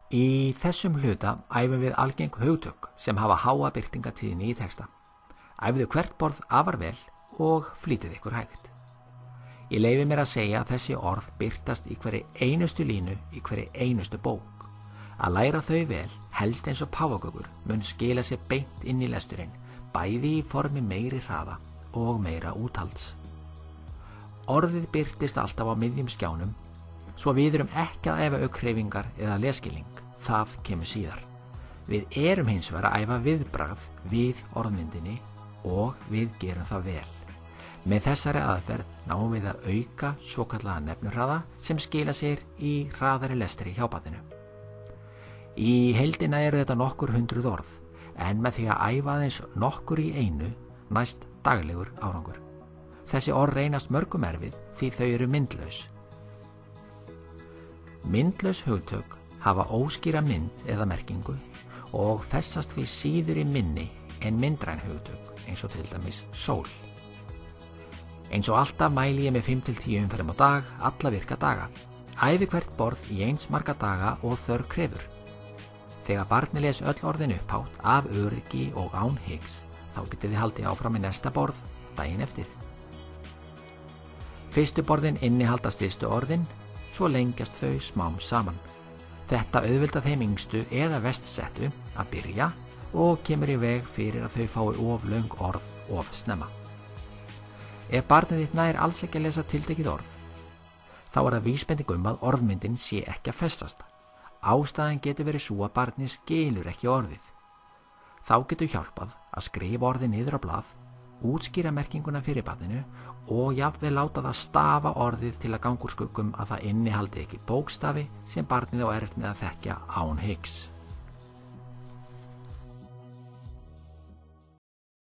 Í þessum hluta æfum við algeng hugtök sem hafa háa birtingatíðni í texta. Æfðu hvert borð afar vel og flýtið ykkur hægt. Ég leyfi mér að segja að þessi orð birtast í hverri einustu línu í hverri einustu bók. Að læra þau vel, helst eins og páfagaukur, mun skila sér beint inn í lesturinn, bæði í formi meiri hraða og meira úthalds. Orðið birtist alltaf á miðjum skjánum, svo við erum ekki að æfa augnhreyfingar eða lesskilning, það kemur síðar. Við erum hins vegar að æfa viðbragð við orðmyndinni og við gerum það vel. Með þessari aðferð náum við að auka svokallaða nefnuhraða sem skila sér í hraðari lestri hjá barninu. Í heildina eru þetta nokkur hundruð orð, en með því að æfa aðeins nokkur í einu næst daglegur árangur. Þessi orð reynast mörgum erfið því þau eru myndlaus. Myndlaus hugtök hafa óskýra mynd eða merkingu og festast því síður í minni en myndræn hugtök eins og til dæmis sól. Eins og alltaf mæli ég með 5-10 umferðum á dag, alla virka daga. Æfi hvert borð í eins marga daga og þörf krefur. Þegar barnið les öll orðin upphátt af öryggi og án hiks, þá getið þið haldið áfram í næsta borð daginn eftir. Fyrstu borðin innihalda stystu orðin, svo lengjast þau smám saman. Þetta auðvelda þeim yngstu eða verst settu að byrja og kemur í veg fyrir að þau fái of löng orð of snemma. Ef barnið þitt nær alls ekki að lesa tiltekið orð, þá er það vísbending að orðmyndin sé ekki að festast. Ástæðan getur verið svo að barnið skilur ekki orðið. Þá getur hjálpað að skrifa orðið niður á blað, útskýra merkinguna fyrir barninu og jafnvel láta það stafa orðið til að ganga úr skuggum að það innihaldi ekki bókstafi sem barnið á erfitt með að þekkja án hiks.